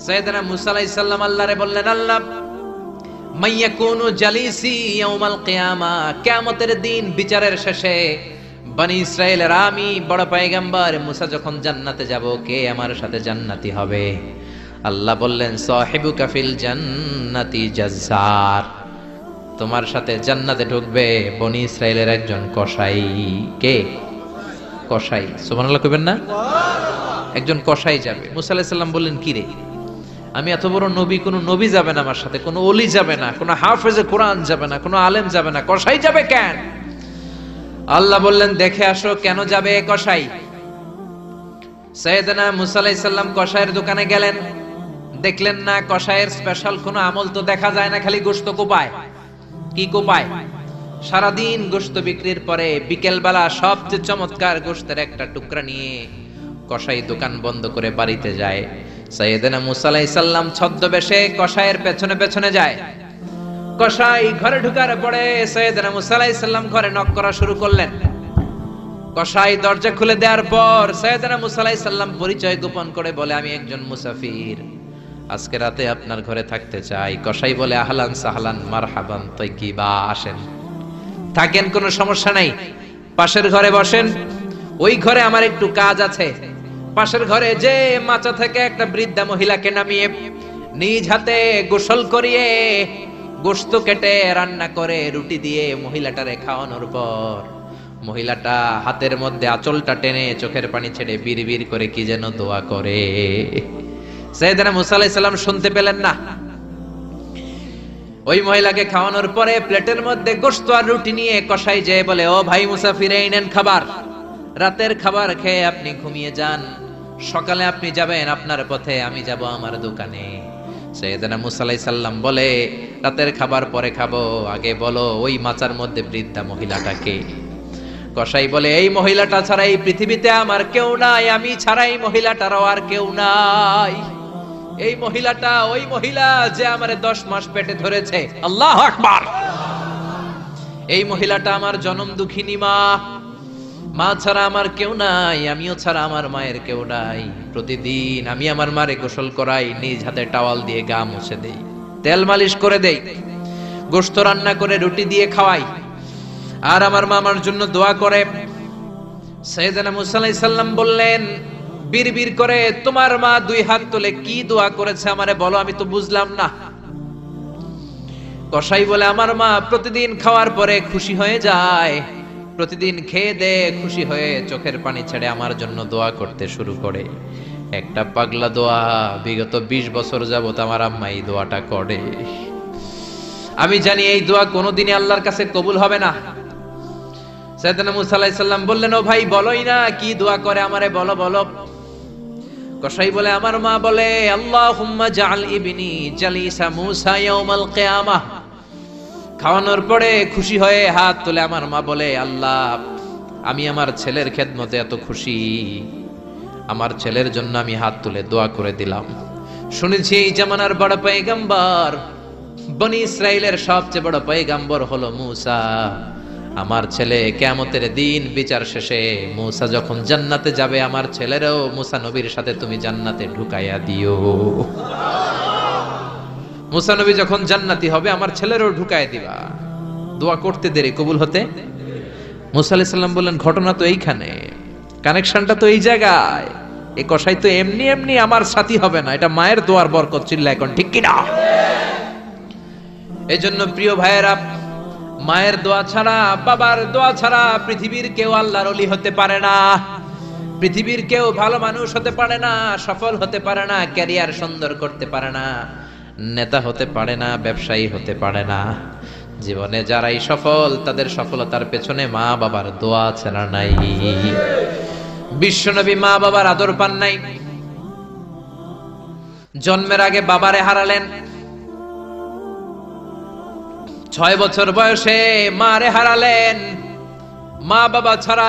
সাইয়েদনা মুসা আলাইহিস সালাম আল্লাহরে বললেন, আল্লাহ মাইয়াকুনু জালিসি ইয়াউমাল কিয়ামা, কিয়ামতের দিন বিচারের শেষে বনি ইসরাইলের আমি বড় পয়গম্বর মুসা যখন জান্নাতে যাব, কে আমার সাথে জান্নাতি হবে? আল্লাহ বললেন, সাহিবুকা ফিল জান্নাতি জাজ্জার, তোমার সাথে জান্নাতে ঢুকবে বনি ইসরাইলের একজন কসাই। কে? কসাই। সুবহানাল্লাহ কইবেন না? একজন কসাই যাবে। মুসা আলাইহিস সালাম বললেন, কি রে, আমি এত বড় নবী, কোন নবী যাবে না আমার সাথে, কোন ওলি যাবে না, কোন হাফেজে কোরআন যাবে না, কোন আলেম যাবে না, কসাই যাবে কেন? আল্লাহ বললেন, দেখে আসো কেন যাবে কসাই। সাইয়েদনা মুসা আলাইহিস সালাম কসাইয়ের দোকানে গেলেন, দেখলেন না কসাইয়ের স্পেশাল কোনো আমল তো দেখা যায় না, খালি গোশত কোপায়। কি কোপায়? সারাদিন গোশত বিক্রির পরে বিকেল বেলা সবচেয়ে চমৎকার গোশতের একটা টুকরা নিয়ে কসাই দোকান বন্ধ করে বাড়িতে যায়। সাইয়েদনা মুসা আলাইহিস সালাম ছদ্মবেশে কসাইয়ের পেছনে পেছনে যায়। কসাই ঘরে ঢুকার পরে সাইয়েদনা মুসা আলাইহিস সালাম ঘরে নক করা শুরু করলেন। কসাই দরজা খুলে দেওয়ার পর সাইয়েদনা মুসা আলাইহিস সালাম পরিচয় গোপন করে বলে, আমি একজন মুসাফির, আজকে রাতে আপনার ঘরে থাকতে চাই। কসাই বলে, আহলান সাহলান মারহাবান তাইয়িবা, আসেন থাকেন, কোনো সমস্যা নাই, পাশের ঘরে বসেন, ওই ঘরে আমার একটু কাজ আছে। পাশের ঘরে যে মাচা থেকে একটা বৃদ্ধা মহিলাকে নামিয়ে নিজ হাতে গোসল করিয়ে গোশত কেটে রান্না করে রুটি দিয়ে মহিলাটারে খাওয়ানোর পর মহিলাটা হাতের মধ্যে আঁচলটা টেনে চোখের পানি ছেড়ে বিড়বিড় করে কি যেন দোয়া করে। সাইয়েদনা মুসা আলাইহিস সালাম শুনতে পেলেন না। ওই মহিলাকে খাওয়ানোর পরে প্লেটের মধ্যে গোশত আর রুটি নিয়ে কসাই যেয়ে বলে, ও ভাই মুসাফির, এই নেন খাবার, রাতের খাবার খেয়ে আপনি ঘুমিয়ে যান, সকালে আপনি যাবেন আপনার পথে, আমি যাব আমার দোকানে। সাইয়েদনা মুসা আলাইহিস সালাম বলে, রাতের খাবার পরে খাবো, আগে বলো ওই মাচার মধ্যে বৃদ্ধা মহিলাটাকে। কসাই বলে, এই মহিলাটা ছাড়া এই পৃথিবীতে আমার কেউ নাই, আমি ছাড়া এই মহিলাটারও আর কেউ নাই। এই মহিলাটা ওই মহিলা যে আমারে 10 মাস পেটে ধরেছে। আল্লাহু আকবার। এই মহিলাটা আমার জনম দুঃখিনী মা, মা ছাড়া আমার কেউ নাই, আমিও ছাড়া আমার মায়ের কেউ নাই। প্রতিদিন আমি আমার মারে গোসল করাই, নিজ হাতে টাওয়াল দিয়ে গা মুছে দেই, তেল মালিশ করে দেই, গোশত রান্না করে রুটি দিয়ে খাওয়াই, আর আমার মা আমার জন্য দোয়া করে। সাইয়েদনা মুসা আলাইহিস সালাম বললেন, বিড়বিড় করে তোমার মা 2 হাত তুলে কি দোয়া করেছে আমারে বলো, আমি তো বুঝলাম না। কসাই বলে, আমার মা প্রতিদিন খাওয়ার পরে খুশি হয়ে যায়, প্রতিদিন খেয়ে দে খুশি হয়ে চোখের পানি ছেড়ে আমার জন্য দোয়া করতে শুরু করে। একটা পাগলা দোয়া, বিগত 20 বছর যাবত আমার আম্মা এই দোয়াটা করে। আমি জানি এই দোয়া কোনোদিনই আল্লাহর কাছে কবুল হবে না। সাইয়েদনা মুসা আলাইহিস সালাম বললেন, ও ভাই বলোই না কি দোয়া করে, আমারে বলো বলো। কসাই বলে, আমার মা বলে, আল্লাহুম্মা জাআল ইবনি জালিসা মুসা ইয়াউমাল কিয়ামাহ। খাওয়ানোর পরে খুশি হয়ে হাত তুলে আমার মা বলে, আল্লাহ আমি আমার ছেলের খেদমতে এত খুশি, আমার ছেলের জন্য আমি হাত তুলে দোয়া করে দিলাম। শুনেছি এই জামানার বড় পয়গম্বর, বনি ইসরাইলের সবচেয়ে বড় পয়গম্বর হলো মুসা। আমার ছেলে কিয়ামতের দিন বিচার শেষে মুসা যখন জান্নাতে যাবে, আমার ছেলেরও মুসা নবীর সাথে তুমি জান্নাতে ঢুকাইয়া দিও। মুসা নবী যখন জান্নাতি হবে, আমার ছেলেরও ঢুকায় দিবা। দোয়া করতে দেরি, কবুল হতে। মুসা আলাইহিস সালাম বললেন, ঘটনা তো এইখানে, কানেকশনটা তো এই জায়গায়। এই কসাই তো এমনি এমনি আমার সাথী হবে না, এটা মায়ের দোয়ার বরকত। চিল্লা এখন ঠিক কিনা? এই জন্য প্রিয় ভাইয়েরা, মায়ের দোয়া ছাড়া, বাবার দোয়া ছাড়া পৃথিবীর কেউ আল্লাহর ওলি হতে পারে না, পৃথিবীর কেউ ভালো মানুষ হতে পারে না, সফল হতে পারে না, ক্যারিয়ার সুন্দর করতে পারে না, নেতা হতে পারে না, ব্যবসায়ী হতে পারে না। জীবনে যারাই সফল, তাদের সফলতার পেছনে মা বাবার দোয়া ছাড়া নাই। বিশ্বনবী মা বাবার আদর পান নাই, জন্মের আগে বাবারে হারালেন, 6 বছর বয়সে মারে হারালেন। মা বাবা ছাড়া